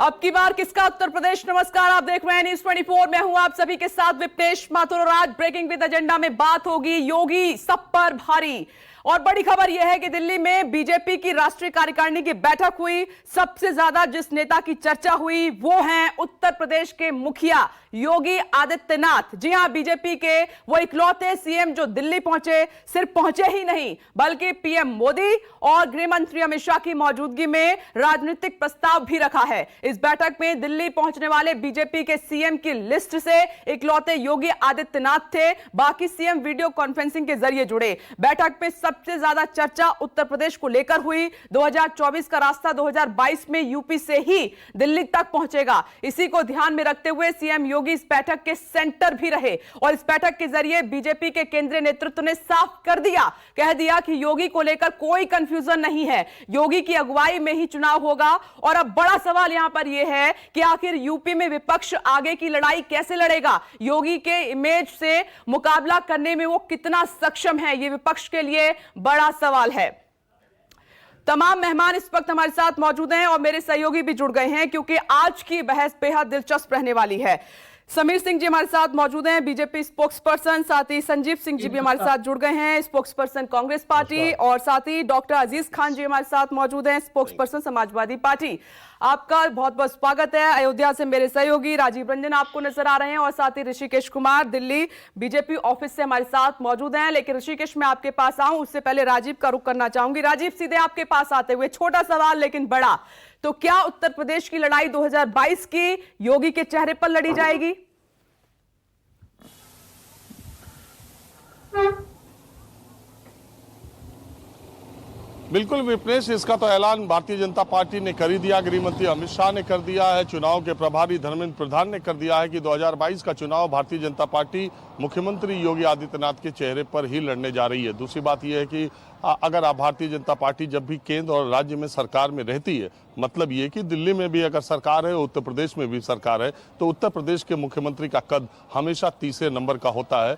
अब की बार किसका उत्तर प्रदेश। नमस्कार, आप देख रहे हैं न्यूज़ 24। मैं हूं आप सभी के साथ विपनेश माथुर और आज ब्रेकिंग विद एजेंडा में बात होगी योगी सब पर भारी। और बड़ी खबर यह है कि दिल्ली में बीजेपी की राष्ट्रीय कार्यकारिणी की बैठक हुई। सबसे ज्यादा जिस नेता की चर्चा हुई वो हैं उत्तर प्रदेश के मुखिया योगी आदित्यनाथ। जी हां, बीजेपी के वो इकलौते सीएम जो दिल्ली पहुंचे, सिर्फ पहुंचे ही नहीं बल्कि पीएम मोदी और गृह मंत्री अमित शाह की मौजूदगी में राजनीतिक प्रस्ताव भी रखा है। इस बैठक में दिल्ली पहुंचने वाले बीजेपी के सीएम की लिस्ट से इकलौते योगी आदित्यनाथ थे, बाकी सीएम वीडियो कॉन्फ्रेंसिंग के जरिए जुड़े। बैठक में सबसे ज्यादा चर्चा उत्तर प्रदेश को लेकर हुई। 2024 का रास्ता 2022 में यूपी से ही दिल्ली तक पहुंचेगा। इसी को ध्यान में रखते हुए सीएम योगी इस बैठक के सेंटर भी रहे और इस बैठक के जरिए बीजेपी के केंद्रीय नेतृत्व ने साफ कर दिया, कह दिया कि योगी को लेकर कोई कंफ्यूजन नहीं है, योगी की अगुवाई में ही चुनाव होगा। और अब बड़ा सवाल यहां पर यह है कि आखिर यूपी में विपक्ष आगे की लड़ाई कैसे लड़ेगा, योगी के इमेज से मुकाबला करने में वो कितना सक्षम है, यह विपक्ष के लिए बड़ा सवाल है। तमाम मेहमान इस वक्त हमारे साथ मौजूद हैं और मेरे सहयोगी भी जुड़ गए हैं क्योंकि आज की बहस बेहद दिलचस्प रहने वाली है। समीर सिंह जी हमारे साथ मौजूद हैं, बीजेपी स्पोक्स पर्सन, साथ ही संजीव सिंह जी भी हमारे साथ जुड़ गए हैं, स्पोक्स पर्सन कांग्रेस पार्टी, और साथ ही डॉक्टर अजीज खान जी हमारे साथ मौजूद हैं, स्पोक्स पर्सन समाजवादी पार्टी। आपका बहुत बहुत स्वागत है। अयोध्या से मेरे सहयोगी राजीव रंजन आपको नजर आ रहे हैं और साथ ही ऋषिकेश कुमार दिल्ली बीजेपी ऑफिस से हमारे साथ मौजूद हैं। लेकिन ऋषिकेश मैं आपके पास आऊं उससे पहले राजीव का रुख करना चाहूंगी। राजीव, सीधे आपके पास आते हुए छोटा सवाल लेकिन बड़ा, तो क्या उत्तर प्रदेश की लड़ाई 2022 की योगी के चेहरे पर लड़ी जाएगी? बिल्कुल विपनेश, इसका तो ऐलान भारतीय जनता पार्टी ने कर ही दिया। गृह मंत्री अमित शाह ने कर दिया है, चुनाव के प्रभारी धर्मेंद्र प्रधान ने कर दिया है कि 2022 का चुनाव भारतीय जनता पार्टी मुख्यमंत्री योगी आदित्यनाथ के चेहरे पर ही लड़ने जा रही है। दूसरी बात यह है कि अगर आप भारतीय जनता पार्टी जब भी केंद्र और राज्य में सरकार में रहती है, मतलब ये कि दिल्ली में भी अगर सरकार है, उत्तर प्रदेश में भी सरकार है, तो उत्तर प्रदेश के मुख्यमंत्री का कद हमेशा तीसरे नंबर का होता है।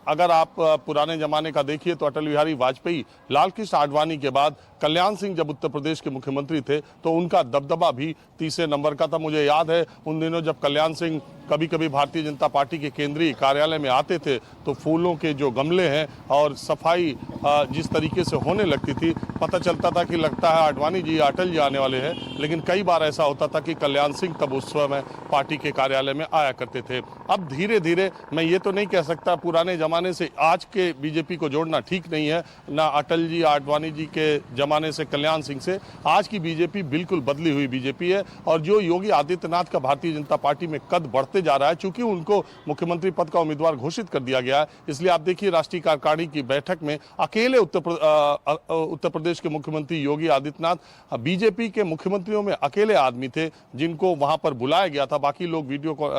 अगर आप पुराने जमाने का देखिए तो अटल बिहारी वाजपेयी, लाल कृष्ण आडवाणी के बाद कल्याण सिंह जब उत्तर प्रदेश के मुख्यमंत्री थे तो उनका दबदबा भी तीसरे नंबर का था। मुझे याद है उन दिनों जब कल्याण सिंह कभी कभी भारतीय जनता पार्टी के केंद्रीय कार्यालय में आते थे तो फूलों के जो गमले हैं और सफाई जिस तरीके से होने लगती थी, पता चलता था कि लगता है आडवाणी जी अटल जी आने वाले हैं। लेकिन कई बार ऐसा होता था कि कल्याण सिंह तब उस समय पार्टी के कार्यालय में आया करते थे। अब धीरे धीरे, मैं ये तो नहीं कह सकता पुराने जमाने से आज के बीजेपी को जोड़ना ठीक नहीं है, ना अटल जी आडवाणी जी के जमाने से कल्याण सिंह से। आज की बीजेपी बिल्कुल बदली हुई बीजेपी है और जो योगी आदित्यनाथ का भारतीय जनता पार्टी में कद बढ़ते जा रहा है, चूंकि उनको मुख्यमंत्री पद का उम्मीदवार घोषित कर दिया गया है, इसलिए आप देखिए राष्ट्रीय कार्यकारिणी की बैठक में अकेले उत्तर प्रदेश के मुख्यमंत्री योगी आदित्यनाथ बीजेपी के मुख्यमंत्रियों में अकेले आदमी थे जिनको वहां पर बुलाया गया था। बाकी लोग वीडियो को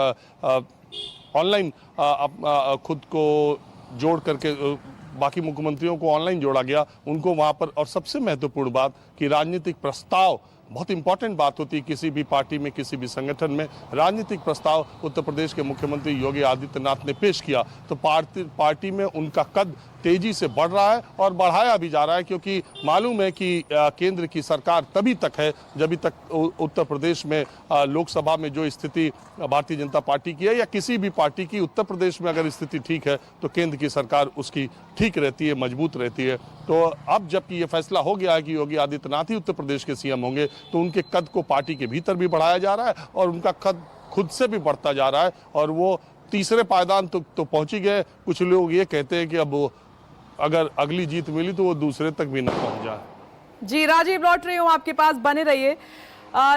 ऑनलाइन खुद को जोड़ करके बाकी मुख्यमंत्रियों को ऑनलाइन जोड़ा गया उनको वहां पर। और सबसे महत्वपूर्ण बात कि राजनीतिक प्रस्ताव बहुत इंपॉर्टेंट बात होती है किसी भी पार्टी में, किसी भी संगठन में। राजनीतिक प्रस्ताव उत्तर प्रदेश के मुख्यमंत्री योगी आदित्यनाथ ने पेश किया तो पार्टी में उनका कद तेजी से बढ़ रहा है और बढ़ाया भी जा रहा है, क्योंकि मालूम है कि केंद्र की सरकार तभी तक है जब तक उत्तर प्रदेश में लोकसभा में जो स्थिति भारतीय जनता पार्टी की है या किसी भी पार्टी की, उत्तर प्रदेश में अगर स्थिति ठीक है तो केंद्र की सरकार उसकी ठीक रहती है, मजबूत रहती है। तो अब जबकि ये फैसला हो गया है कि योगी आदित्यनाथ ही उत्तर प्रदेश के सीएम होंगे, तो उनके कद को पार्टी के भीतर भी बढ़ाया जा रहा है और उनका कद खुद से भी बढ़ता जा रहा है और वो तीसरे पायदान तो पहुंच ही गए। कुछ लोग ये कहते हैं कि अब अगर अगली जीत मिली तो वो दूसरे तक भी न पहुंच जाए। जी राजीव, लौट रही हूँ आपके पास, बने रहिए।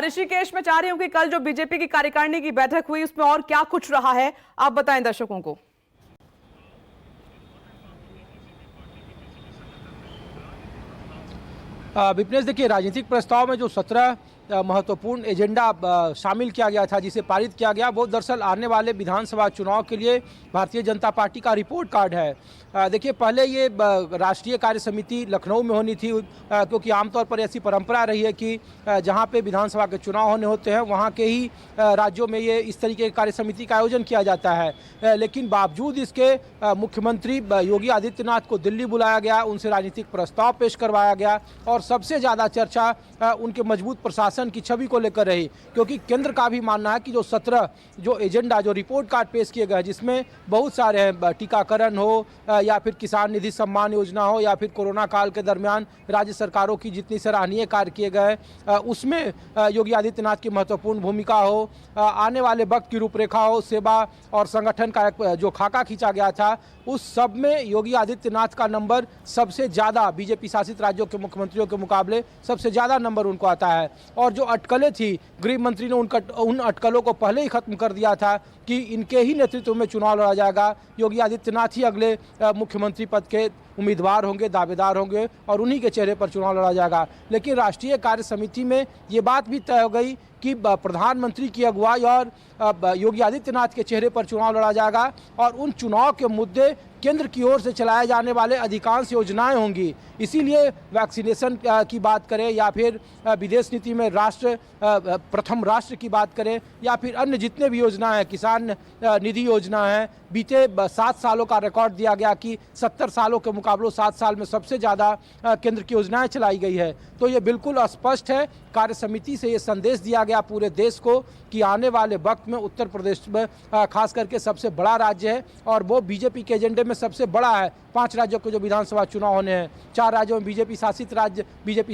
ऋषिकेश, मैं चाह रही हूँ कि कल जो बीजेपी की कार्यकारिणी की बैठक हुई उसमें और क्या कुछ रहा है, आप बताएं दर्शकों को। विपनेश, देखिए राजनीतिक प्रस्ताव में जो 17 महत्वपूर्ण एजेंडा शामिल किया गया था, जिसे पारित किया गया, वो दरअसल आने वाले विधानसभा चुनाव के लिए भारतीय जनता पार्टी का रिपोर्ट कार्ड है। देखिए पहले ये राष्ट्रीय कार्य समिति लखनऊ में होनी थी, क्योंकि आमतौर पर ऐसी परंपरा रही है कि जहां पे विधानसभा के चुनाव होने होते हैं वहां के ही राज्यों में ये इस तरीके की कार्य समिति का आयोजन किया जाता है। लेकिन बावजूद इसके मुख्यमंत्री योगी आदित्यनाथ को दिल्ली बुलाया गया, उनसे राजनीतिक प्रस्ताव पेश करवाया गया और सबसे ज़्यादा चर्चा उनके मजबूत प्रशासन शासन की छवि को लेकर रही, क्योंकि केंद्र का भी मानना है कि जो 17 जो एजेंडा, जो रिपोर्ट कार्ड पेश किए गए, जिसमें बहुत सारे हैं, टीकाकरण हो या फिर किसान निधि सम्मान योजना हो या फिर कोरोना काल के दरमियान राज्य सरकारों की जितनी सराहनीय कार्य किए गए, उसमें योगी आदित्यनाथ की महत्वपूर्ण भूमिका हो, आने वाले वक्त की रूपरेखा हो, सेवा और संगठन का एक जो खाका खींचा गया था, उस सब में योगी आदित्यनाथ का नंबर सबसे ज़्यादा बीजेपी शासित राज्यों के मुख्यमंत्रियों के मुकाबले सबसे ज़्यादा नंबर उनको आता है। और जो अटकलें थी, गृह मंत्री ने उन अटकलों को पहले ही खत्म कर दिया था कि इनके ही नेतृत्व में चुनाव लड़ा जाएगा, योगी आदित्यनाथ ही अगले मुख्यमंत्री पद के उम्मीदवार होंगे, दावेदार होंगे और उन्हीं के चेहरे पर चुनाव लड़ा जाएगा। लेकिन राष्ट्रीय कार्य समिति में ये बात भी तय हो गई कि प्रधानमंत्री की अगुवाई और योगी आदित्यनाथ के चेहरे पर चुनाव लड़ा जाएगा और उन चुनाव के मुद्दे केंद्र की ओर से चलाए जाने वाले अधिकांश योजनाएं होंगी। इसीलिए वैक्सीनेशन की बात करें या फिर विदेश नीति में प्रथम राष्ट्र की बात करें या फिर अन्य जितने भी योजना है, किसान निधि योजना है, बीते 7 सालों का रिकॉर्ड दिया गया कि 70 सालों के मुकाबले 7 साल में सबसे ज़्यादा केंद्र की योजनाएं चलाई गई है। तो ये बिल्कुल स्पष्ट है, कार्य समिति से ये संदेश दिया गया पूरे देश को कि आने वाले वक्त में उत्तर प्रदेश में खास करके सबसे बड़ा राज्य है और वो बीजेपी के एजेंडे में सबसे बड़ा है। 5 राज्यों के जो विधानसभा चुनाव होने हैं, 4 राज्यों में बीजेपी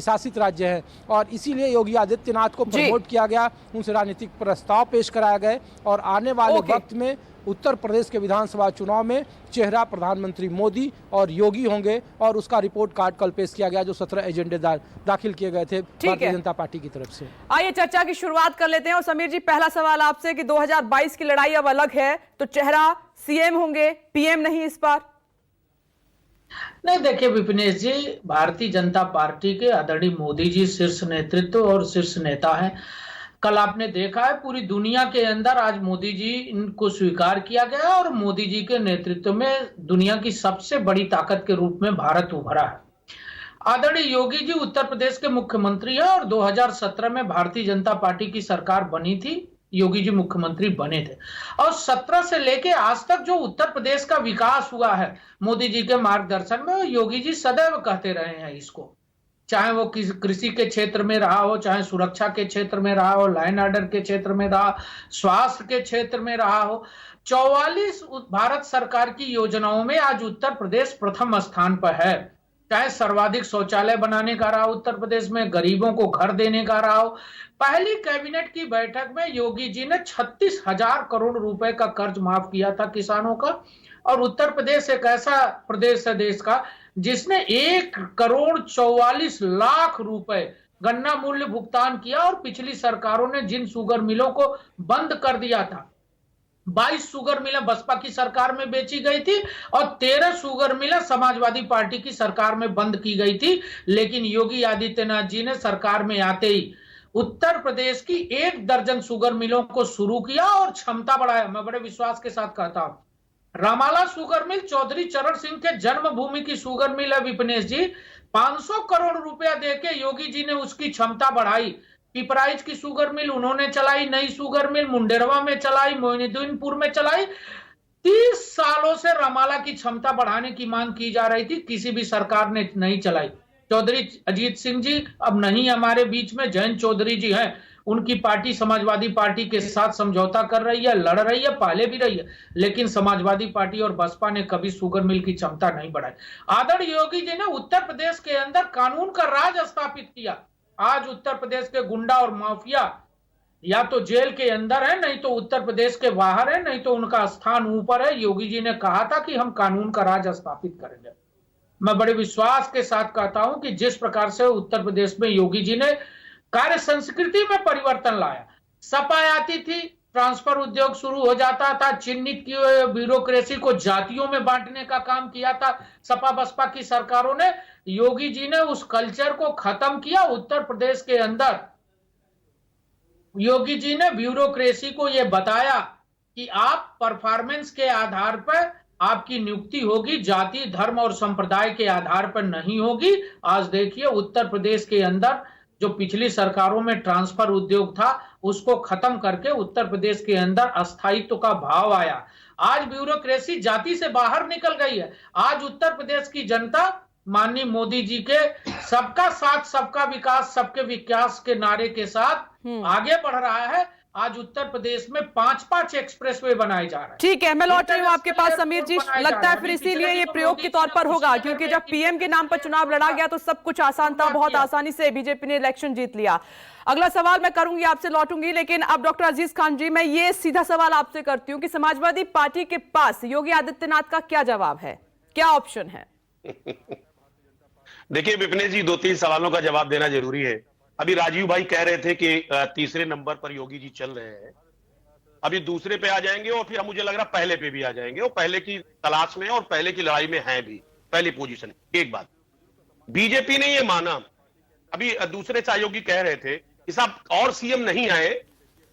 शासित राज्य हैं और इसीलिए योगी आदित्यनाथ को प्रमोट किया गया, उनसे राजनीतिक प्रस्ताव पेश कराया गया और आने वाले वक्त में उत्तर प्रदेश के विधानसभा चुनाव में चेहरा प्रधानमंत्री मोदी और योगी होंगे और उसका रिपोर्ट कार्ड कल पेश किया गया जो 17 एजेंडे दाखिल किए गए थे भारतीय जनता पार्टी की तरफ से। आइए चर्चा की शुरुआत कर लेते हैं और समीर जी, पहला सवाल आपसे कि 2022 की लड़ाई अब अलग है, तो चेहरा सीएम होंगे, पीएम नहीं इस बार? नहीं, देखिए विपिनेश जी, भारतीय जनता पार्टी के आदरणीय मोदी जी शीर्ष नेतृत्व और शीर्ष नेता हैं। कल आपने देखा है पूरी दुनिया के अंदर आज मोदी जी इनको स्वीकार किया गया और मोदी जी के नेतृत्व में दुनिया की सबसे बड़ी ताकत के रूप में भारत उभरा है। आदरणीय योगी जी उत्तर प्रदेश के मुख्यमंत्री हैं और 2017 में भारतीय जनता पार्टी की सरकार बनी थी, योगी जी मुख्यमंत्री बने थे और 17 से लेके आज तक जो उत्तर प्रदेश का विकास हुआ है मोदी जी के मार्गदर्शन में, योगी जी सदैव कहते रहे हैं इसको, चाहे वो कृषि के क्षेत्र में रहा हो, चाहे सुरक्षा के क्षेत्र में रहा हो, लाइन ऑर्डर के क्षेत्र में रहा, स्वास्थ्य के क्षेत्र में रहा हो। 44 भारत सरकार की योजनाओं में आज उत्तर प्रदेश प्रथम स्थान पर है। चाहे सर्वाधिक शौचालय बनाने का रहा उत्तर प्रदेश में, गरीबों को घर देने का रहा हो। पहली कैबिनेट की बैठक में योगी जी ने 36,000 करोड़ रुपए का कर्ज माफ किया था किसानों का और उत्तर प्रदेश एक ऐसा प्रदेश है देश का जिसने 1,44,00,000 रुपए गन्ना मूल्य भुगतान किया और पिछली सरकारों ने जिन शुगर मिलों को बंद कर दिया था, 22 शुगर मिलें बसपा की सरकार में बेची गई थी और 13 शुगर मिलें समाजवादी पार्टी की सरकार में बंद की गई थी। लेकिन योगी आदित्यनाथ जी ने सरकार में आते ही उत्तर प्रदेश की 1 दर्जन शुगर मिलों को शुरू किया और क्षमता बढ़ाया। मैं बड़े विश्वास के साथ कहता हूं, रामाला शुगर मिल चौधरी चरण सिंह के जन्मभूमि की शुगर मिल है विपिनेश जी, 500 करोड़ रुपया देके योगी जी ने उसकी क्षमता बढ़ाई। पिपराइच की शुगर मिल उन्होंने चलाई, नई शुगर मिल मुंडेरवा में चलाई, मोइनुद्दीनपुर में चलाई। 30 सालों से रामाला की क्षमता बढ़ाने की मांग की जा रही थी, किसी भी सरकार ने नहीं चलाई। चौधरी अजीत सिंह जी अब नहीं हमारे बीच में, जयंत चौधरी जी हैं, उनकी पार्टी समाजवादी पार्टी के साथ समझौता कर रही है, लड़ रही है, पहले भी रही है, लेकिन समाजवादी पार्टी और बसपा ने कभी शुगर मिल की क्षमता नहीं बढ़ाई। आदरणीय योगी जी ने उत्तर प्रदेश के अंदर कानून का राज स्थापित किया। आज उत्तर प्रदेश के गुंडा और माफिया या तो जेल के अंदर है, नहीं तो उत्तर प्रदेश के बाहर है, नहीं तो उनका स्थान ऊपर है। योगी जी ने कहा था कि हम कानून का राज स्थापित करेंगे। मैं बड़े विश्वास के साथ कहता हूं कि जिस प्रकार से उत्तर प्रदेश में योगी जी ने कार्य संस्कृति में परिवर्तन लाया, सपा आती थी, ट्रांसफर उद्योग शुरू हो जाता था, चिन्हित की हुई ब्यूरोक्रेसी को जातियों में बांटने का काम किया था सपा बसपा की सरकारों ने। योगी जी ने उस कल्चर को खत्म किया। उत्तर प्रदेश के अंदर योगी जी ने ब्यूरोक्रेसी को यह बताया कि आप परफॉर्मेंस के आधार पर आपकी नियुक्ति होगी, जाति धर्म और संप्रदाय के आधार पर नहीं होगी। आज देखिए उत्तर प्रदेश के अंदर जो पिछली सरकारों में ट्रांसफर उद्योग था उसको खत्म करके उत्तर प्रदेश के अंदर अस्थायित्व का भाव आया। आज ब्यूरोक्रेसी जाति से बाहर निकल गई है। आज उत्तर प्रदेश की जनता माननीय मोदी जी के सबका साथ सबका विकास सबके विकास के नारे के साथ आगे बढ़ रहा है। आज उत्तर प्रदेश में 5-5 एक्सप्रेसवे बनाए जा रहे हैं। ठीक है, मैं लौट रही हूँ आपके पास समीर जी। लगता है फिर इसीलिए ये प्रयोग के तौर पर होगा, क्योंकि जब पीएम के नाम पर चुनाव लड़ा गया तो सब कुछ आसान था, बहुत आसानी से बीजेपी ने इलेक्शन जीत लिया। अगला सवाल मैं करूंगी, आपसे लौटूंगी, लेकिन अब डॉक्टर अजीज खान जी, मैं ये सीधा सवाल आपसे करती हूँ कि समाजवादी पार्टी के पास योगी आदित्यनाथ का क्या जवाब है, क्या ऑप्शन है? देखिए विपिन जी, 2-3 सवालों का जवाब देना जरूरी है। अभी राजीव भाई कह रहे थे कि तीसरे नंबर पर योगी जी चल रहे हैं, अभी दूसरे पे आ जाएंगे और फिर मुझे लग रहा पहले पे भी आ जाएंगे। वो पहले की तलाश में और पहले की लड़ाई में हैं भी, पहली पोजीशन। एक बात बीजेपी ने ये माना, अभी दूसरे सहयोगी कह रहे थे कि साहब और सीएम नहीं आए,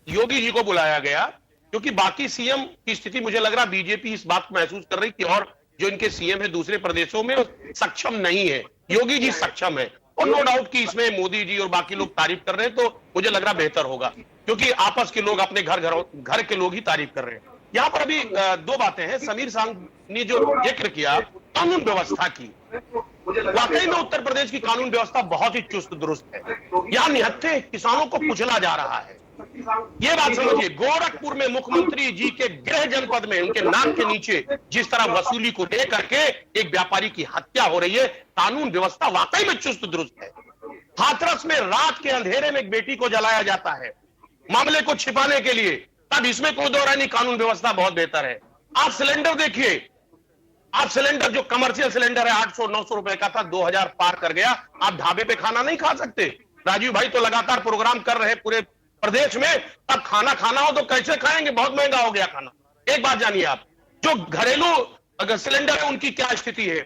योगी जी को बुलाया गया, क्योंकि बाकी सीएम की स्थिति मुझे लग रहा बीजेपी इस बात को महसूस कर रही कि और जो इनके सीएम है दूसरे प्रदेशों में सक्षम नहीं है, योगी जी सक्षम है। और नो डाउट कि इसमें मोदी जी और बाकी लोग तारीफ कर रहे हैं, तो मुझे लग रहा बेहतर होगा, क्योंकि आपस के लोग अपने घर के लोग ही तारीफ कर रहे हैं। यहां पर अभी 2 बातें हैं। समीर सांग ने जो जिक्र किया कानून व्यवस्था की, वाकई में उत्तर प्रदेश की कानून व्यवस्था बहुत ही चुस्त दुरुस्त है। यहां निहत्थे किसानों को कुचला जा रहा है, ये बात समझिए। गोरखपुर में मुख्यमंत्री जी के गृह जनपद में उनके नाक के नीचे जिस तरह वसूली को लेकर के एक व्यापारी की हत्या हो रही है, कानून व्यवस्था वाकई में चुस्त दुरुस्त है। हाथरस में रात के अंधेरे में एक बेटी को जलाया जाता है मामले को छिपाने के लिए, तब इसमें कोई दो राय नहीं, कानून व्यवस्था बहुत बेहतर है। आप सिलेंडर देखिए, आप सिलेंडर जो कमर्शियल सिलेंडर है 800-900 रुपए का था, 2000 पार कर गया। आप ढाबे पे खाना नहीं खा सकते। राजीव भाई तो लगातार प्रोग्राम कर रहे पूरे प्रदेश में, तब खाना खाना हो तो कैसे खाएंगे, बहुत महंगा हो गया खाना। एक बात जानिए आप, जो घरेलू अगर सिलेंडर है उनकी क्या स्थिति है,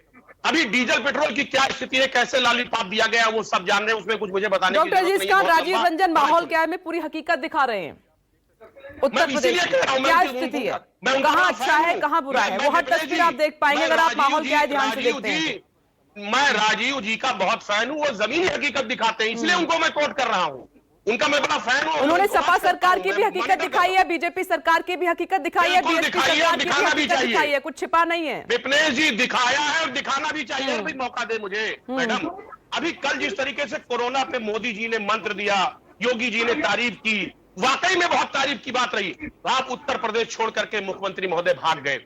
अभी डीजल पेट्रोल की क्या स्थिति है, कैसे लॉलीपॉप दिया गया वो सब जान रहे हैं, उसमें कुछ मुझे बताने की डॉक्टर अजीज खान, राजीव रंजन माहौल क्या है में पूरी हकीकत दिखा रहे हैं। उत्तर प्रदेश क्या स्थिति है, कहाँ अच्छा है कहाँ बुरा है, वो हर तस्वीर आप देख पाएंगे अगर आप माहौल क्या है ध्यान से देखते हैं। मैं राजीव जी का बहुत फैन हूं, वो जमीनी हकीकत दिखाते हैं, इसलिए उनको मैं कोट कर रहा हूं, उनका मैं बड़ा फैन हूं। उन्होंने सपा सरकार की भी हकीकत दिखाई है, बीजेपी सरकार की भी हकीकत दिखाई है, बीएसपी सरकार की भी हकीकत दिखाई है, कुछ छिपा नहीं है। विपिनेश जी दिखाया है और दिखाना भी चाहिए। भाई मौका दे मुझे मैडम। अभी कल जिस तरीके से कोरोना पे मोदी जी ने मंत्र दिया, योगी जी ने तारीफ की, वाकई में बहुत तारीफ की बात रही। आप उत्तर प्रदेश छोड़ करके मुख्यमंत्री महोदय भाग गए।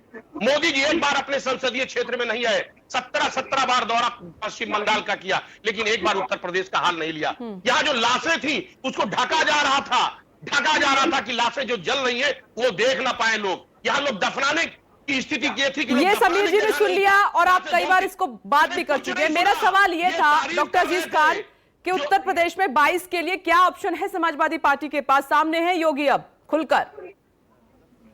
मोदी जी एक बार अपने संसदीय क्षेत्र में नहीं आए, 17 बार दौरा पश्चिम बंगाल का किया, लेकिन एक बार उत्तर प्रदेश का हाल नहीं लिया। यहाँ जो लाशें थी उसको ढका जा रहा था कि लाशें जो जल रही है वो देख ना पाए लोग। यहाँ लोग दफनाने की स्थिति ये थी कि ये समीर जी ने सुन लिया और आप कई बार इसको बात भी कर चुके हैं। मेरा सवाल ये था डॉक्टर अजीज खान कि उत्तर प्रदेश में 22 के लिए क्या ऑप्शन है समाजवादी पार्टी के पास, सामने है योगी अब खुलकर।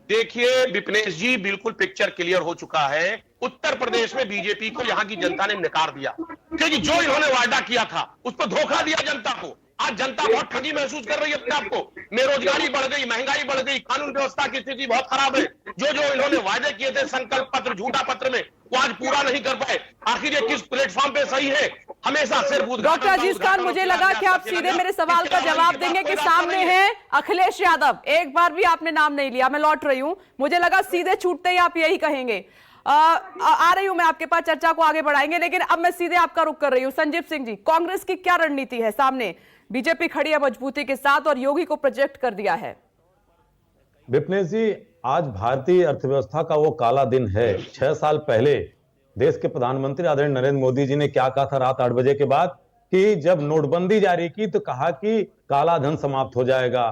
देखिए विपिनेश जी, बिल्कुल पिक्चर क्लियर हो चुका है। उत्तर प्रदेश में बीजेपी को यहां की जनता ने नकार दिया, क्योंकि जो इन्होंने वायदा किया था उस पर धोखा दिया जनता को। आज जनता बहुत ठगी महसूस कर रही है अपने आप को, बेरोजगारी बढ़ गई, महंगाई बढ़ गई, कानून व्यवस्था की स्थिति बहुत खराब है। जो जो इन्होंने वायदे किए थे संकल्प पत्र, झूठा पत्र में, वो आज पूरा नहीं कर पाए। आखिर ये किस प्लेटफॉर्म पे सही है, हमेशा सिर्फ डॉक्टर अजीज खान, मुझे लगा कि आप सीधे मेरे सवाल का जवाब देंगे कि सामने है अखिलेश यादव, एक बार भी आपने नाम नहीं लिया। मैं लौट रही हूं, मुझे लगा सीधे छूटते ही आप यही कहेंगे। आ रही हूं मैं आपके पास, चर्चा को आगे बढ़ाएंगे, लेकिन अब मैं सीधे आपका रुख कर रही हूं। संजीव सिंह जी, कांग्रेस की क्या रणनीति है? सामने बीजेपी खड़ी है मजबूती के साथ और योगी को प्रोजेक्ट कर दिया है। विपिनेश जी, आज भारतीय अर्थव्यवस्था का वो काला दिन है। 6 साल पहले देश के प्रधानमंत्री आदरणीय नरेंद्र मोदी जी ने क्या कहा था रात 8 बजे के बाद, कि जब नोटबंदी जारी की तो कहा कि काला धन समाप्त हो जाएगा,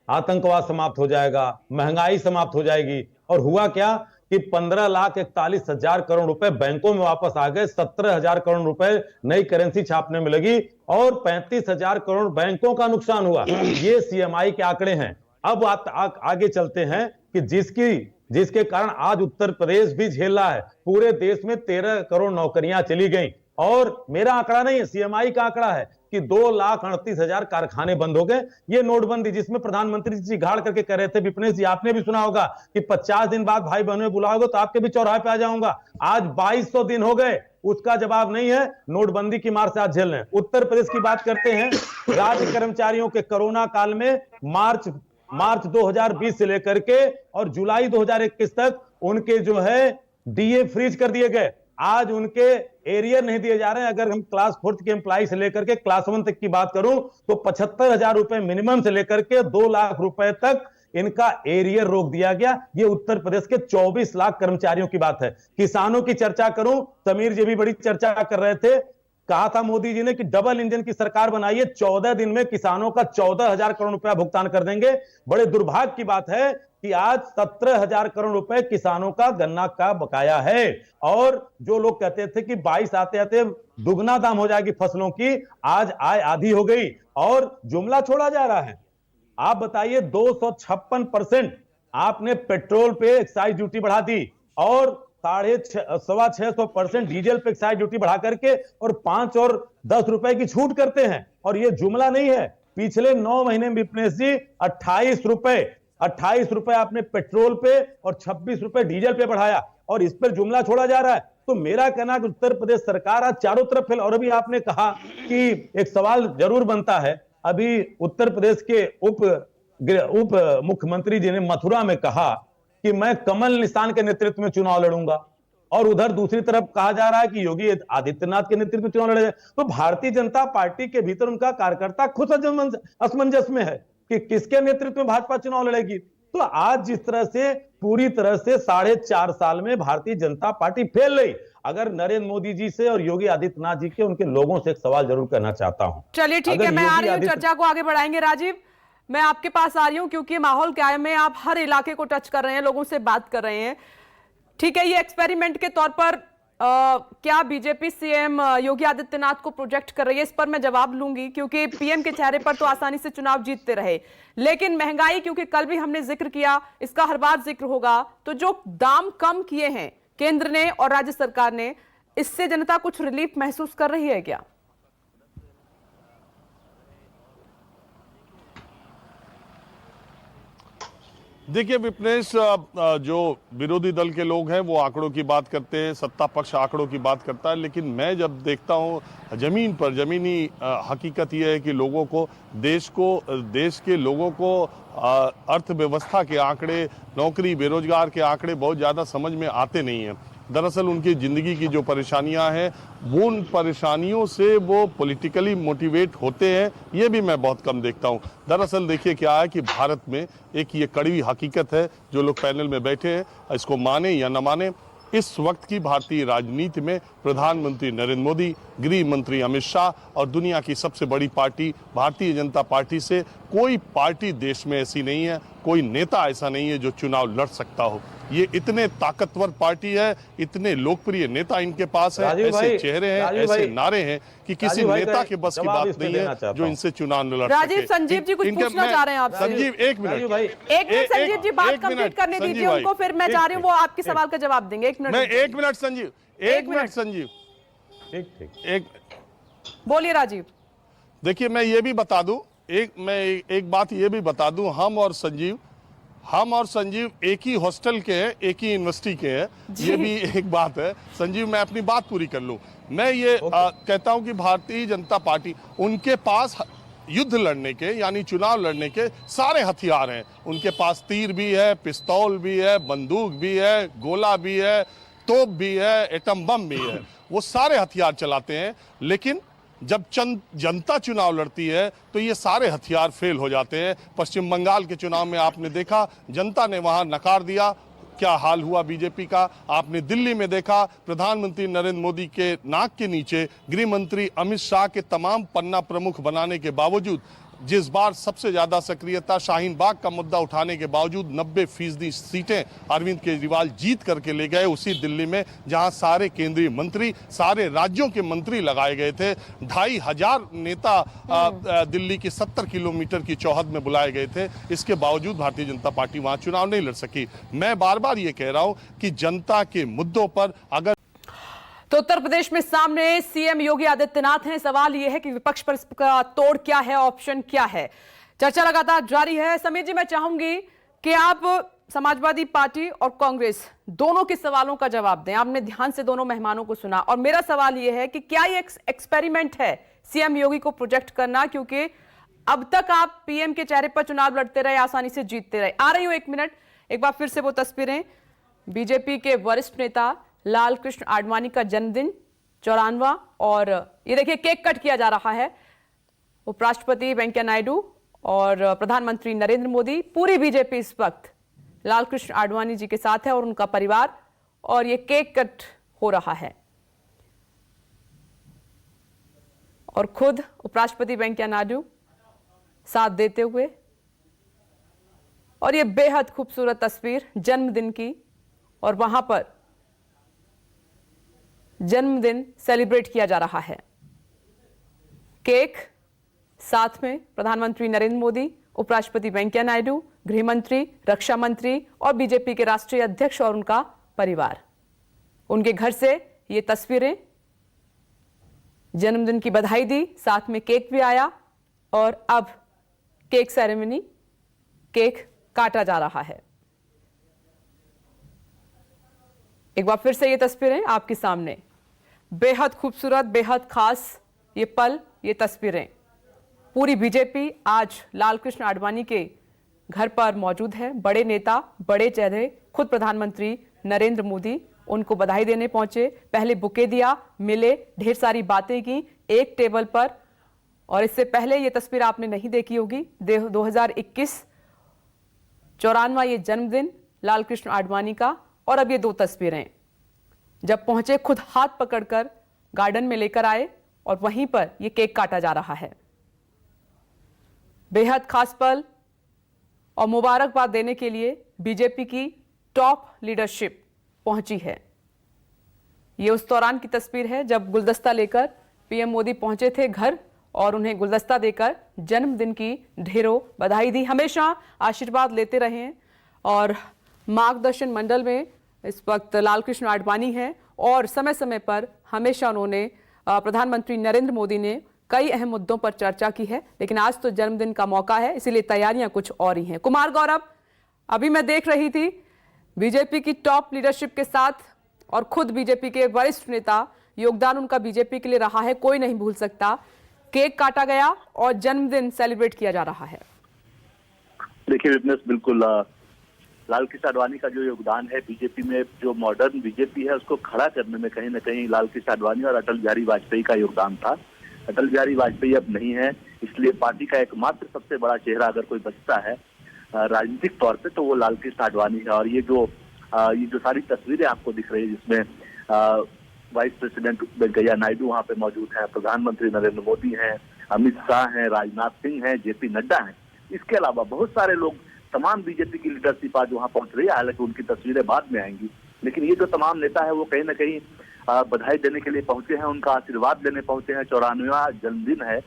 आतंकवाद समाप्त हो जाएगा, महंगाई समाप्त हो जाएगी। और हुआ क्या कि 15,41,000 करोड़ रुपए बैंकों में वापस आ गए, 17,000 करोड़ रुपए नई करेंसी छापने में लगी और 35,000 करोड़ बैंकों का नुकसान हुआ। ये सीएमआई के आंकड़े हैं। अब आगे चलते हैं कि जिसके कारण आज उत्तर प्रदेश भी झेल रहा है। पूरे देश में 13 करोड़ नौकरियां चली गई, और मेरा आंकड़ा नहीं है, सीएमआई का आंकड़ा है कि 2,38,000 कारखाने बंद हो गए। ये नोटबंदी जिसमें प्रधानमंत्री जी घाड़ करके कह रहे थे, विपिनेश जी आपने भी सुना होगा कि 50 दिन बाद भाई बहनों बुलाओगे तो आपके भी चौराहे पे आ जाऊंगा। आज 2200 दिन हो गए, उसका जवाब नहीं है। नोटबंदी की मार से आज झेल रहे हैं। उत्तर प्रदेश की बात करते हैं, राज्य कर्मचारियों के कोरोना काल में मार्च 2020 से लेकर के और जुलाई 2021 तक उनके जो है डीए फ्रीज कर दिए गए। आज उनके एरियर नहीं दिए जा रहे हैं। अगर हम क्लास 4 के एम्प्लॉय से लेकर के क्लास 1 तक की बात करूं तो 75,000 रुपए मिनिमम से लेकर के 2 लाख रुपए तक इनका एरियर रोक दिया गया। ये उत्तर प्रदेश के 24 लाख कर्मचारियों की बात है। किसानों की चर्चा करूं, समीर जी भी बड़ी चर्चा कर रहे थे, कहा था मोदी जी ने कि डबल इंजन की सरकार बनाइए, 14 दिन में किसानों का 14,000 करोड़ रुपया भुगतान कर देंगे। बड़े दुर्भाग्य की बात है कि आज 17,000 करोड़ रुपए किसानों का गन्ना का बकाया है। और जो लोग कहते थे कि 22 आते आते दुगना दाम हो जाएगी फसलों की, आज आय आधी हो गई और जुमला छोड़ा जा रहा है। आप बताइए, 256% आपने पेट्रोल पे एक्साइज ड्यूटी बढ़ा दी और 650% डीजल पे एक्साइज ड्यूटी बढ़ा करके और 5 और 10 रुपए की छूट करते हैं। और ये जुमला नहीं है, पिछले 9 महीने में विपनेश जी 28 रुपए आपने पेट्रोल पे और 26 रुपए डीजल पे बढ़ाया और इस पर जुमला छोड़ा जा रहा है। तो मेरा कहना है कि उत्तर प्रदेश सरकार आज चारों तरफ फैल। और अभी आपने कहा कि एक सवाल जरूर बनता है, अभी उत्तर प्रदेश के उप मुख्यमंत्री जी ने मथुरा में कहा कि मैं कमल निशान के नेतृत्व में चुनाव लड़ूंगा और उधर दूसरी तरफ कहा जा रहा है कि योगी आदित्यनाथ के नेतृत्व में चुनाव लड़ेगा। तो भारतीय जनता पार्टी के भीतर उनका कार्यकर्ता खुद असमंजस में है कि किसके नेतृत्व में भाजपा चुनाव लड़ेगी। तो आज जिस तरह से पूरी तरह से 4.5 साल में भारतीय जनता पार्टी फेल रही। अगर नरेंद्र मोदी जी से और योगी आदित्यनाथ जी के उनके लोगों से एक सवाल जरूर करना चाहता हूं। चलिए ठीक है, मैं आ रही हूं, चर्चा को आगे बढ़ाएंगे। राजीव, मैं आपके पास आ रही हूं क्योंकि माहौल क्या है, मैं आप हर इलाके को टच कर रहे हैं, लोगों से बात कर रहे हैं। ठीक है, ये एक्सपेरिमेंट के तौर पर क्या बीजेपी सीएम योगी आदित्यनाथ को प्रोजेक्ट कर रही है, इस पर मैं जवाब लूंगी क्योंकि पीएम के चेहरे पर तो आसानी से चुनाव जीतते रहे, लेकिन महंगाई, क्योंकि कल भी हमने जिक्र किया, इसका हर बार जिक्र होगा, तो जो दाम कम किए हैं केंद्र ने और राज्य सरकार ने, इससे जनता कुछ रिलीफ महसूस कर रही है क्या? देखिए विपनेश, जो विरोधी दल के लोग हैं वो आंकड़ों की बात करते हैं, सत्ता पक्ष आंकड़ों की बात करता है, लेकिन मैं जब देखता हूं जमीन पर, जमीनी हकीकत यह है कि लोगों को, देश के लोगों को अर्थव्यवस्था के आंकड़े, नौकरी बेरोजगार के आंकड़े बहुत ज़्यादा समझ में आते नहीं हैं। दरअसल उनकी ज़िंदगी की जो परेशानियां हैं, वो उन परेशानियों से वो पॉलिटिकली मोटिवेट होते हैं, ये भी मैं बहुत कम देखता हूं। दरअसल देखिए क्या है कि भारत में एक ये कड़वी हकीकत है, जो लोग पैनल में बैठे हैं इसको माने या न माने, इस वक्त की भारतीय राजनीति में प्रधानमंत्री नरेंद्र मोदी, गृह मंत्री अमित शाह और दुनिया की सबसे बड़ी पार्टी भारतीय जनता पार्टी से कोई पार्टी देश में ऐसी नहीं है, कोई नेता ऐसा नहीं है जो चुनाव लड़ सकता हो। ये इतने ताकतवर पार्टी है, इतने लोकप्रिय नेता इनके पास है, ऐसे चेहरे हैं, ऐसे नारे हैं कि किसी नेता के बस की बात नहीं है जो इनसे चुनाव न लड़ सके। राजीव, संजीव जी कुछ पूछना चाह रहे हैं आपसे। संजीव एक मिनट संजीव जी बात कंप्लीट करने दीजिए उनको, फिर मैं चाह रही हूँ वो आपके सवाल का जवाब देंगे। एक मिनट संजीव, एक बोलिए राजीव। देखिए मैं ये भी बता दूं, एक बात ये भी बता दूं, हम और संजीव एक ही हॉस्टल के हैं, एक ही यूनिवर्सिटी के हैं, ये भी एक बात है। संजीव, मैं अपनी बात पूरी कर लूं। मैं ये कहता हूं कि भारतीय जनता पार्टी, उनके पास युद्ध लड़ने के, यानी चुनाव लड़ने के सारे हथियार हैं। उनके पास तीर भी है, पिस्तौल भी है, बंदूक भी है, गोला भी है, तोप भी है, एटम बम भी है, वो सारे हथियार चलाते हैं। लेकिन जब जनता चुनाव लड़ती है तो ये सारे हथियार फेल हो जाते हैं। पश्चिम बंगाल के चुनाव में आपने देखा, जनता ने वहां नकार दिया, क्या हाल हुआ बीजेपी का। आपने दिल्ली में देखा, प्रधानमंत्री नरेंद्र मोदी के नाक के नीचे गृह मंत्री अमित शाह के तमाम पन्ना प्रमुख बनाने के बावजूद, जिस बार सबसे ज्यादा सक्रियता शाहीन बाग का मुद्दा उठाने के बावजूद 90% सीटें अरविंद केजरीवाल जीत करके ले गए, उसी दिल्ली में जहां सारे केंद्रीय मंत्री, सारे राज्यों के मंत्री लगाए गए थे। 2500 नेता दिल्ली की 70 किलोमीटर की चौहद में बुलाए गए थे। इसके बावजूद भारतीय जनता पार्टी वहां चुनाव नहीं लड़ सकी। मैं बार बार ये कह रहा हूं कि जनता के मुद्दों पर अगर तो उत्तर प्रदेश में सामने सीएम योगी आदित्यनाथ हैं। सवाल यह है कि विपक्ष पर इसका तोड़ क्या है, ऑप्शन क्या है। चर्चा लगातार जारी है। समीर जी, मैं चाहूंगी कि आप समाजवादी पार्टी और कांग्रेस दोनों के सवालों का जवाब दें। आपने ध्यान से दोनों मेहमानों को सुना और मेरा सवाल यह है कि क्या ये एक्सपेरिमेंट है सीएम योगी को प्रोजेक्ट करना, क्योंकि अब तक आप पीएम के चेहरे पर चुनाव लड़ते रहे, आसानी से जीतते रहे। आ रही हूं, एक मिनट, एक बार फिर से वो तस्वीरें। बीजेपी के वरिष्ठ नेता लाल कृष्ण आडवाणी का जन्मदिन 94 और ये देखिए केक कट किया जा रहा है। उपराष्ट्रपति वेंकैया नायडू और प्रधानमंत्री नरेंद्र मोदी, पूरी बीजेपी इस वक्त लाल कृष्ण आडवाणी जी के साथ है और उनका परिवार, और ये केक कट हो रहा है। और खुद उपराष्ट्रपति वेंकैया नायडू साथ देते हुए, और ये बेहद खूबसूरत तस्वीर जन्मदिन की, और वहां पर जन्मदिन सेलिब्रेट किया जा रहा है। केक, साथ में प्रधानमंत्री नरेंद्र मोदी, उपराष्ट्रपति वेंकैया नायडू, गृह मंत्री, रक्षा मंत्री और बीजेपी के राष्ट्रीय अध्यक्ष और उनका परिवार। उनके घर से ये तस्वीरें, जन्मदिन की बधाई दी, साथ में केक भी आया और अब केक सेरेमनी, केक काटा जा रहा है। एक बार फिर से ये तस्वीरें आपके सामने, बेहद खूबसूरत, बेहद खास ये पल, ये तस्वीरें। पूरी बीजेपी आज लाल कृष्ण आडवाणी के घर पर मौजूद है। बड़े नेता, बड़े चेहरे, खुद प्रधानमंत्री नरेंद्र मोदी उनको बधाई देने पहुंचे, पहले बुके दिया, मिले, ढेर सारी बातें की एक टेबल पर। और इससे पहले ये तस्वीर आपने नहीं देखी होगी, 2021 94वां ये जन्मदिन लाल कृष्ण आडवाणी का, और अब ये दो तस्वीरें जब पहुंचे, खुद हाथ पकड़कर गार्डन में लेकर आए और वहीं पर ये केक काटा जा रहा है। बेहद खास पल, और मुबारकबाद देने के लिए बीजेपी की टॉप लीडरशिप पहुंची है। ये उस दौरान की तस्वीर है जब गुलदस्ता लेकर पीएम मोदी पहुंचे थे घर और उन्हें गुलदस्ता देकर जन्मदिन की ढेरों बधाई दी। हमेशा आशीर्वाद लेते रहे हैं और मार्गदर्शन मंडल में इस वक्त लाल कृष्ण आडवाणी हैं और समय समय पर हमेशा उन्होंने प्रधानमंत्री नरेंद्र मोदी ने कई अहम मुद्दों पर चर्चा की है। लेकिन आज तो जन्मदिन का मौका है, इसीलिए तैयारियां कुछ और ही हैं। कुमार गौरव, अभी मैं देख रही थी बीजेपी की टॉप लीडरशिप के साथ और खुद बीजेपी के वरिष्ठ नेता, योगदान उनका बीजेपी के लिए रहा है, कोई नहीं भूल सकता। केक काटा गया और जन्मदिन सेलिब्रेट किया जा रहा है। देखिए विपनेश, बिल्कुल लाल कृष्ण आडवाणी का जो योगदान है बीजेपी में, जो मॉडर्न बीजेपी है उसको खड़ा करने में कहीं ना कहीं लाल कृष्ण आडवाणी और अटल बिहारी वाजपेयी का योगदान था। अटल बिहारी वाजपेयी अब नहीं है, इसलिए पार्टी का एकमात्र सबसे बड़ा चेहरा अगर कोई बचता है राजनीतिक तौर पे तो वो लाल कृष्ण आडवाणी है। और ये जो सारी तस्वीरें आपको दिख रही है जिसमें वाइस प्रेसिडेंट वेंकैया नायडू वहाँ पे मौजूद हैं, प्रधानमंत्री नरेंद्र मोदी हैं, अमित शाह हैं, राजनाथ सिंह हैं, जेपी नड्डा हैं, इसके अलावा बहुत सारे लोग, तमाम बीजेपी की लीडरशिप आज वहाँ पहुंच रही है। हालांकि उनकी तस्वीरें बाद में आएंगी, लेकिन ये जो तमाम नेता है वो कहीं ना कहीं बधाई देने के लिए पहुंचे हैं, उनका आशीर्वाद लेने पहुंचे हैं। 94वां जन्मदिन है,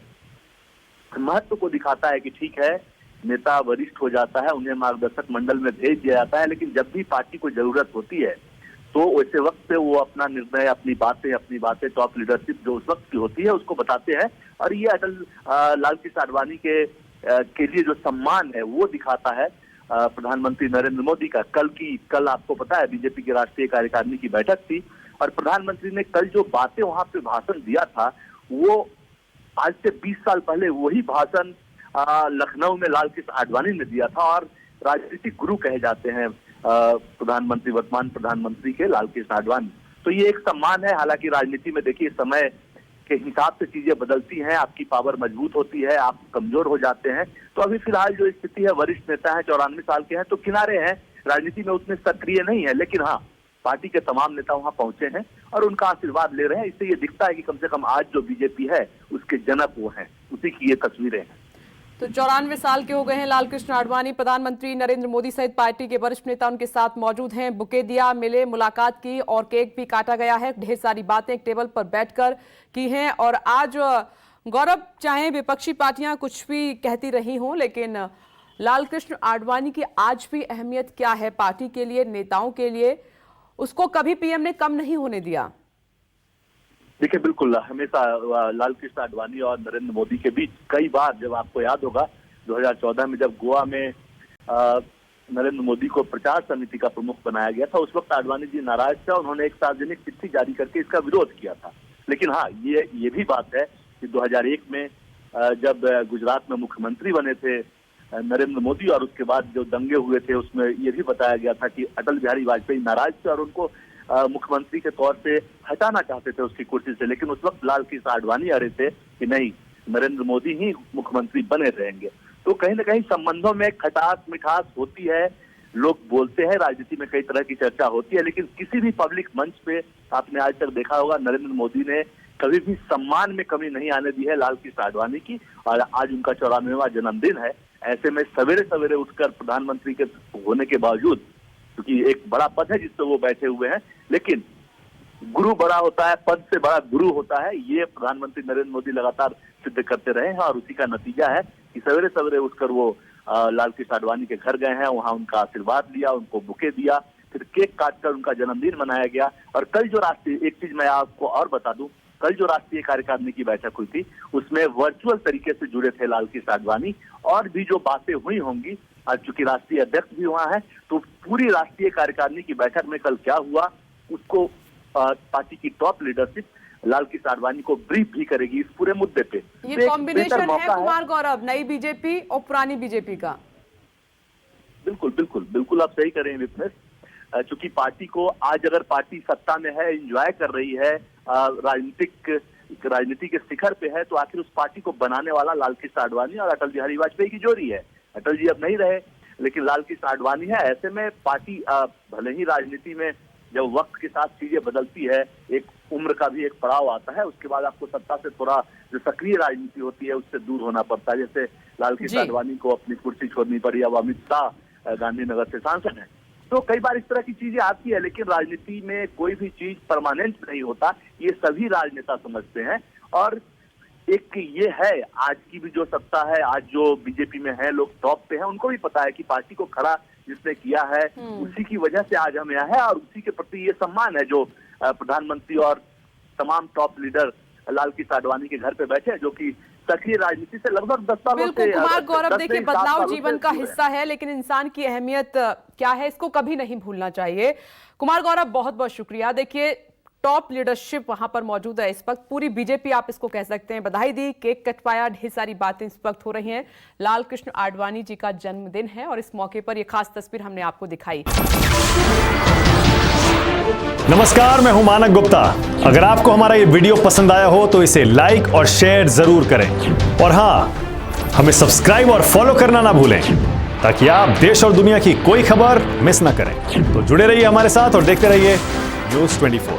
महत्व को दिखाता है कि ठीक है नेता वरिष्ठ हो जाता है, उन्हें मार्गदर्शक मंडल में भेज दिया जाता है, लेकिन जब भी पार्टी को जरूरत होती है तो वैसे वक्त पे वो अपना निर्णय, अपनी बातें टॉप लीडरशिप जो उस वक्त की होती है उसको बताते हैं। और ये लाल कृष्ण आडवाणी के लिए जो सम्मान है वो दिखाता है प्रधानमंत्री नरेंद्र मोदी का। कल आपको पता है बीजेपी की राष्ट्रीय कार्यकारिणी की बैठक थी और प्रधानमंत्री ने कल जो बातें वहां पे भाषण दिया था वो आज से 20 साल पहले वही भाषण लखनऊ में लाल कृष्ण आडवाणी ने दिया था। और राजनीतिक गुरु कहे जाते हैं वर्तमान प्रधानमंत्री के लाल कृष्ण आडवाणी। तो ये एक सम्मान है। हालांकि राजनीति में देखिए समय के हिसाब से चीजें बदलती हैं, आपकी पावर मजबूत होती है, आप कमजोर हो जाते हैं। तो अभी फिलहाल जो स्थिति है, वरिष्ठ नेता है, 94 साल के हैं, तो किनारे हैं, राजनीति में उतने सक्रिय नहीं है, लेकिन हाँ पार्टी के तमाम नेता वहां पहुंचे हैं और उनका आशीर्वाद ले रहे हैं। इससे ये दिखता है कि कम से कम आज जो बीजेपी है उसके जनक वो हैं, उसी की ये तस्वीरें हैं। तो 94 साल के हो गए हैं लाल कृष्ण आडवाणी। प्रधानमंत्री नरेंद्र मोदी सहित पार्टी के वरिष्ठ नेता उनके साथ मौजूद हैं। बुके दिया, मिले, मुलाकात की और केक भी काटा गया है। ढेर सारी बातें एक टेबल पर बैठकर की हैं। और आज गौरव, चाहे विपक्षी पार्टियां कुछ भी कहती रही हों, लेकिन लाल कृष्ण आडवाणी की आज भी अहमियत क्या है पार्टी के लिए, नेताओं के लिए, उसको कभी पीएम ने कम नहीं होने दिया। देखिए बिल्कुल, हमेशा लाल कृष्ण आडवाणी और नरेंद्र मोदी के बीच कई बार, जब आपको याद होगा 2014 में जब गोवा में नरेंद्र मोदी को प्रचार समिति का प्रमुख बनाया गया था, उस वक्त आडवाणी जी नाराज थे। उन्होंने एक सार्वजनिक चिट्ठी जारी करके इसका विरोध किया था। लेकिन हाँ, ये भी बात है कि 2001 में जब गुजरात में मुख्यमंत्री बने थे नरेंद्र मोदी और उसके बाद जो दंगे हुए थे उसमें ये भी बताया गया था कि अटल बिहारी वाजपेयी नाराज थे और उनको मुख्यमंत्री के तौर पे हटाना चाहते थे उसकी कुर्सी से, लेकिन उस वक्त लाल कृष्ण आडवाणी अड़े थे कि नहीं, नरेंद्र मोदी ही मुख्यमंत्री बने रहेंगे। तो कहीं ना कहीं संबंधों में खटास मिठास होती है, लोग बोलते हैं, राजनीति में कई तरह की चर्चा होती है, लेकिन किसी भी पब्लिक मंच पे आपने आज तक देखा होगा नरेंद्र मोदी ने कभी भी सम्मान में कमी नहीं आने दी है लाल कृष्ण आडवाणी की। और आज उनका 94वां जन्मदिन है, ऐसे में सवेरे सवेरे उठकर प्रधानमंत्री के होने के बावजूद, क्योंकि एक बड़ा पद है जिस पे वो बैठे हुए हैं, लेकिन गुरु बड़ा होता है, पद से बड़ा गुरु होता है, ये प्रधानमंत्री नरेंद्र मोदी लगातार सिद्ध करते रहे हैं। और उसी का नतीजा है कि सवेरे सवेरे उठकर वो लाल कृष्ण आडवाणी के घर गए हैं, वहां उनका आशीर्वाद लिया, उनको बुके दिया, फिर केक काटकर उनका जन्मदिन मनाया गया। और कल जो राष्ट्रीय, एक चीज मैं आपको और बता दूं, कल जो राष्ट्रीय कार्यकारिणी की बैठक हुई थी उसमें वर्चुअल तरीके से जुड़े थे लाल कृष्ण आडवाणी, और भी जो बातें हुई होंगी, चूंकि राष्ट्रीय अध्यक्ष भी वहां है, तो पूरी राष्ट्रीय कार्यकारिणी की बैठक में कल क्या हुआ उसको पार्टी की टॉप लीडरशिप लाल कृष्ण आडवाणी को ब्रीफ भी करेगी इस पूरे मुद्दे पे। ये कॉम्बिनेशन है कुमार गौरव, नई बीजेपी और पुरानी बीजेपी का। बिल्कुल बिल्कुल बिल्कुल आप सही करें विपनेश, चूंकि पार्टी को आज अगर पार्टी सत्ता में है, एंजॉय कर रही है, राजनीति के शिखर पे है, तो आखिर उस पार्टी को बनाने वाला लाल कृष्ण आडवाणी और अटल बिहारी वाजपेयी की जोड़ी है। अटल जी अब नहीं रहे, लेकिन लाल कृष्ण आडवाणी है। ऐसे में पार्टी भले ही राजनीति में जब वक्त के साथ चीजें बदलती है, एक उम्र का भी एक पड़ाव आता है, उसके बाद आपको सत्ता से थोड़ा जो सक्रिय राजनीति होती है उससे दूर होना पड़ता है। जैसे लाल कृष्ण आडवाणी को अपनी कुर्सी छोड़नी पड़ी, अब अमित शाह गांधीनगर से सांसद है, तो कई बार इस तरह की चीजें आती है। लेकिन राजनीति में कोई भी चीज परमानेंट नहीं होता, ये सभी राजनेता समझते हैं। और एक ये है, आज की भी जो सत्ता है, आज जो बीजेपी में है, लोग टॉप पे हैं, उनको भी पता है कि पार्टी को खड़ा जिसने किया है उसी की वजह से आज हम यहाँ है, और उसी के प्रति ये सम्मान है जो प्रधानमंत्री और तमाम टॉप लीडर लाल कृष्ण आडवाणी के घर पे बैठे हैं, जो कि सक्रिय राजनीति से लगभग 10 सालों से। कुमार गौरव, देखिए बदलाव जीवन का हिस्सा है, लेकिन इंसान की अहमियत क्या है इसको कभी नहीं भूलना चाहिए। कुमार गौरव, बहुत बहुत शुक्रिया। देखिए टॉप लीडरशिप वहां पर मौजूद है इस वक्त, पूरी बीजेपी आप इसको कह सकते हैं। बधाई दी, केक कटवाया, ढेर सारी बातें इस वक्त हो रही हैं। लाल कृष्ण आडवाणी जी का जन्मदिन है और इस मौके पर यह खास तस्वीर हमने आपको दिखाई। नमस्कार, मैं हूं मानक गुप्ता। अगर आपको हमारा ये वीडियो पसंद आया हो तो इसे लाइक और शेयर जरूर करें, और हां, हमें सब्सक्राइब और फॉलो करना ना भूलें ताकि आप देश और दुनिया की कोई खबर मिस ना करें। तो जुड़े रहिए हमारे साथ और देखते रहिए News 24।